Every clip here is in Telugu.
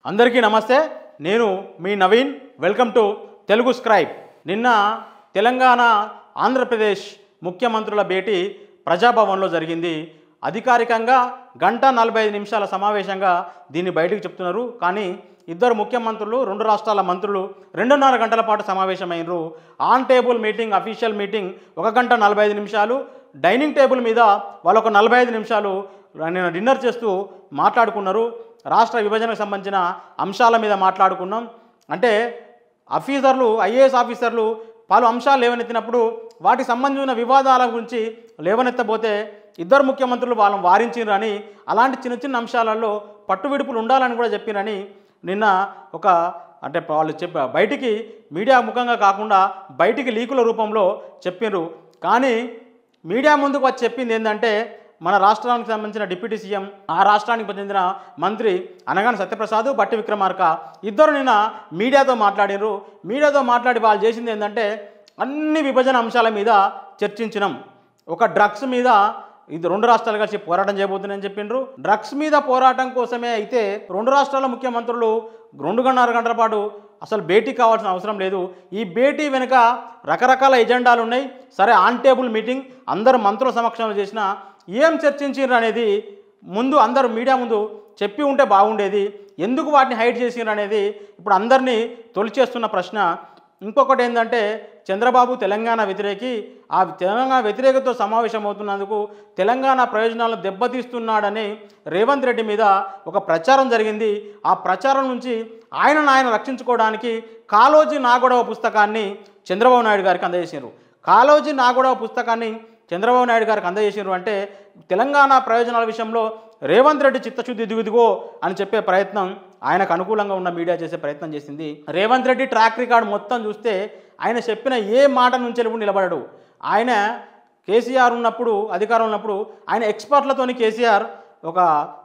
అందరికీ నమస్తే. నేను మీ Naveen. Welcome to Telugu scribe. నిన్న తెలంగాణ ఆంధ్రప్రదేశ్ ముఖ్యమంత్రుల భేటీ ప్రజాభవన్లో జరిగింది. అధికారికంగా 1:45 నిమిషాల సమావేశంగా దీన్ని బయటకు చెప్తున్నారు. కానీ ఇద్దరు ముఖ్యమంత్రులు, రెండు రాష్ట్రాల మంత్రులు 2.5 గంటల పాటు సమావేశమైనరు. On table meeting, official meeting 1:45 నిమిషాలు. డైనింగ్ టేబుల్ మీద వాళ్ళు ఒక 45 నిమిషాలు డిన్నర్ చేస్తూ మాట్లాడుకున్నారు. రాష్ట్ర విభజనకు సంబంధించిన అంశాల మీద మాట్లాడుకున్నాం. అంటే ఆఫీసర్లు, ఐఏఎస్ ఆఫీసర్లు పలు అంశాలు లేవనెత్తినప్పుడు వాటికి సంబంధించిన వివాదాల గురించి లేవనెత్తబోతే ఇద్దరు ముఖ్యమంత్రులు వాళ్ళని వారించిరని, అలాంటి చిన్న చిన్న అంశాలలో పట్టువిడుపులు ఉండాలని కూడా చెప్పిరని నిన్న అంటే వాళ్ళు బయటికి మీడియా ముఖంగా కాకుండా బయటికి లీకుల రూపంలో చెప్పినారు. కానీ మీడియా ముందుకు వచ్చి చెప్పింది ఏంటంటే, మన రాష్ట్రానికి సంబంధించిన డిప్యూటీ సీఎం, ఆ రాష్ట్రానికి చెందిన మంత్రి అనగాని సత్యప్రసాద్, బట్టి విక్రమార్క ఇద్దరు నిన్న మీడియాతో మాట్లాడినారు. మీడియాతో మాట్లాడి వాళ్ళు చేసింది ఏంటంటే, అన్ని విభజన అంశాల మీద చర్చించినాం. ఒక డ్రగ్స్ మీద ఇది రెండు రాష్ట్రాలు కలిసి పోరాటం చేయబోతున్నాయని చెప్పిండ్రు. డ్రగ్స్ మీద పోరాటం కోసమే అయితే రెండు రాష్ట్రాల ముఖ్యమంత్రులు 2.5 గంటల పాటు అసలు భేటీ కావాల్సిన అవసరం లేదు. ఈ భేటీ వెనుక రకరకాల ఎజెండాలు ఉన్నాయి. సరే, ఆన్ టేబుల్ మీటింగ్ అందరు మంత్రుల సమక్షంలో చేసిన ఏం చర్చించారు అనేది ముందు అందరూ మీడియా ముందు చెప్పి ఉంటే బాగుండేది. ఎందుకు వాటిని హైడ్ చేసినారు అనేది ఇప్పుడు అందరినీ తొలిచేస్తున్న ప్రశ్న. ఇంకొకటి ఏంటంటే, చంద్రబాబు తెలంగాణ వ్యతిరేకి. ఆ తెలంగాణ వ్యతిరేకతో సమావేశం అవుతున్నందుకు తెలంగాణ ప్రయోజనాలను దెబ్బతీస్తున్నాడని రేవంత్ రెడ్డి మీద ఒక ప్రచారం జరిగింది. ఆ ప్రచారం నుంచి ఆయన రక్షించుకోవడానికి కాళోజీ నాగొడవ పుస్తకాన్ని చంద్రబాబు నాయుడు గారికి అందజేసారు. కాళోజీ నాగొడవ పుస్తకాన్ని చంద్రబాబు నాయుడు గారికి అందజేసారు అంటే తెలంగాణ ప్రయోజనాల విషయంలో రేవంత్ రెడ్డి చిత్తశుద్ధి దిగుదిగో అని చెప్పే ప్రయత్నం, ఆయనకు అనుకూలంగా ఉన్న మీడియా చేసే ప్రయత్నం చేసింది. రేవంత్ రెడ్డి ట్రాక్ రికార్డు మొత్తం చూస్తే ఆయన చెప్పిన ఏ మాట నుంచి ఎప్పుడు నిలబడడు. ఆయన కేసీఆర్ ఉన్నప్పుడు, అధికారం ఉన్నప్పుడు ఆయన ఎక్స్పర్ట్లతోని కేసీఆర్ ఒక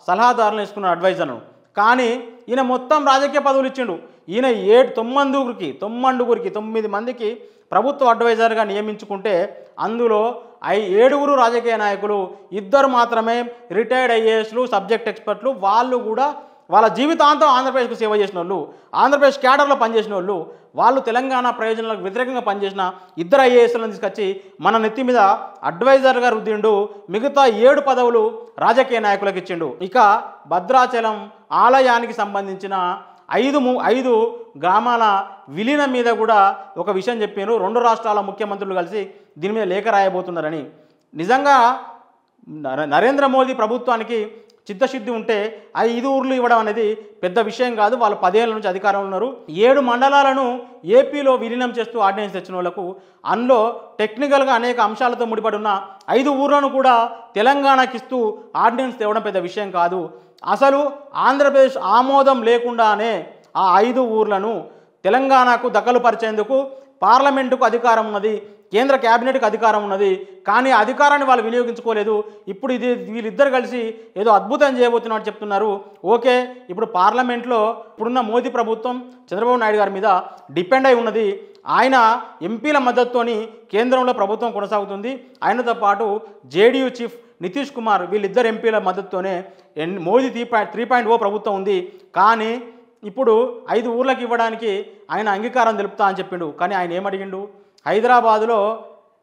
సలహాదారులను వేసుకున్న అడ్వైజర్ను. కానీ ఈయన మొత్తం రాజకీయ పదవులు ఇచ్చిండు. ఈయన 9 మందికి ప్రభుత్వ అడ్వైజర్గా నియమించుకుంటే అందులో 7 రాజకీయ నాయకులు, 2 మాత్రమే రిటైర్డ్ ఐఏఎస్లు, సబ్జెక్ట్ ఎక్స్పర్ట్లు. వాళ్ళు కూడా వాళ్ళ జీవితాంతం ఆంధ్రప్రదేశ్కు సేవ చేసిన వాళ్ళు, ఆంధ్రప్రదేశ్ క్యాడర్లో పనిచేసిన వాళ్ళు. వాళ్ళు తెలంగాణ ప్రయోజనాలకు వ్యతిరేకంగా పనిచేసిన 2 ఐఏఎస్లను తీసుకొచ్చి మన నెత్తి మీద అడ్వైజర్గా రుద్దిండు. మిగతా 7 పదవులు రాజకీయ నాయకులకు ఇచ్చిండు. ఇక భద్రాచలం ఆలయానికి సంబంధించిన 5 గ్రామాల విలీనం మీద కూడా ఒక విషయం చెప్పారు. 2 రాష్ట్రాల ముఖ్యమంత్రులు కలిసి దీని మీద లేఖ రాయబోతున్నారని. నిజంగా నరేంద్ర మోదీ ప్రభుత్వానికి చిత్తశుద్ధి ఉంటే 5 ఊర్లు ఇవ్వడం అనేది పెద్ద విషయం కాదు. వాళ్ళు 10 ఏళ్ళ నుంచి అధికారంలో ఉన్నారు. 7 మండలాలను ఏపీలో విలీనం చేస్తూ ఆర్డినెన్స్ తెచ్చిన వాళ్ళకు అందులో టెక్నికల్గా అనేక అంశాలతో ముడిపడి ఉన్న 5 ఊర్లను కూడా తెలంగాణకి ఇస్తూ ఆర్డినెన్స్ తేవడం పెద్ద విషయం కాదు. అసలు ఆంధ్రప్రదేశ్ ఆమోదం లేకుండానే ఆ 5 ఊర్లను తెలంగాణకు దఖలుపరిచేందుకు పార్లమెంటుకు అధికారం ఉన్నది, కేంద్ర క్యాబినెట్కి అధికారం ఉన్నది. కానీ అధికారాన్ని వాళ్ళు వినియోగించుకోలేదు. ఇప్పుడు వీళ్ళిద్దరు కలిసి ఏదో అద్భుతం చేయబోతున్నట్టు చెప్తున్నారు. ఓకే, ఇప్పుడు పార్లమెంట్లో ఇప్పుడున్న మోదీ ప్రభుత్వం చంద్రబాబు నాయుడు గారి మీద డిపెండ్ అయి ఉన్నది. ఆయన ఎంపీల మద్దతుతోని కేంద్రంలో ప్రభుత్వం కొనసాగుతుంది. ఆయనతో పాటు జేడీయూ చీఫ్ నితీష్ కుమార్, వీళ్ళిద్దరు ఎంపీల మద్దతుతోనే మోదీ 3.0 ప్రభుత్వం ఉంది. కానీ ఇప్పుడు 5 ఊర్లకు ఇవ్వడానికి ఆయన అంగీకారం తెలుపుతా అని చెప్పిండు. కానీ ఆయన ఏమడిగిండు? హైదరాబాదులో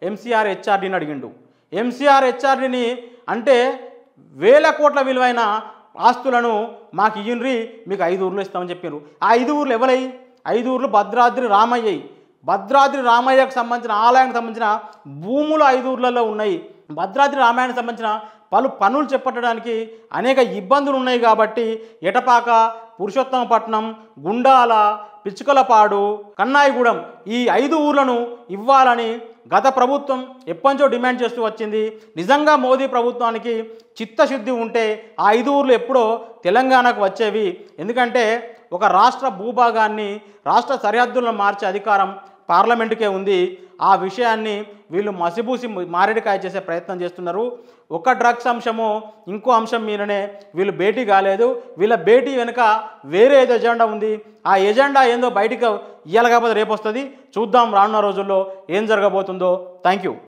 ఎంసీఆర్ హెచ్ఆర్డీని అడిగిండు. ఎంసీఆర్ హెచ్ఆర్డీని అంటే 1000 కోట్ల విలువైన ఆస్తులను మాకు ఇయ్యండ్రి, మీకు 5 ఊర్లు ఇస్తామని చెప్పారు. ఆ 5 ఊర్లు ఎవరై? 5 ఊర్లు భద్రాద్రి రామయ్యయి. భద్రాద్రి రామయ్యకు సంబంధించిన ఆలయానికి సంబంధించిన భూములు 5 ఊర్లలో ఉన్నాయి. భద్రాద్రి రామాయణానికి సంబంధించిన పలు పనులు చేపట్టడానికి అనేక ఇబ్బందులు ఉన్నాయి. కాబట్టి ఎటపాక, పురుషోత్తమపట్నం, గుండాల, పిచ్చుకలపాడు, కన్నాయిగూడెం ఈ 5 ఊర్లను ఇవ్వాలని గత ప్రభుత్వం ఎప్పటినుంచో డిమాండ్ చేస్తూ వచ్చింది. నిజంగా మోదీ ప్రభుత్వానికి చిత్తశుద్ధి ఉంటే ఆ 5 ఊర్లు ఎప్పుడో తెలంగాణకు వచ్చేవి. ఎందుకంటే ఒక రాష్ట్ర భూభాగాన్ని, రాష్ట్ర సరిహద్దులను మార్చే అధికారం పార్లమెంటుకే ఉంది. ఆ విషయాన్ని వీళ్ళు మసిబూసి మారేడుకాయ చేసే ప్రయత్నం చేస్తున్నారు. ఒక డ్రగ్స్ అంశము, ఇంకో అంశం మీదనే వీళ్ళు భేటీ కాలేదు. వీళ్ళ భేటీ వెనుక వేరే ఏదో ఎజెండా ఉంది. ఆ ఎజెండా ఏందో బయటికి ఇయ్యాలి, కాకపోతే రేపు వస్తుంది. చూద్దాం రానున్న రోజుల్లో ఏం జరగబోతుందో. Thank you.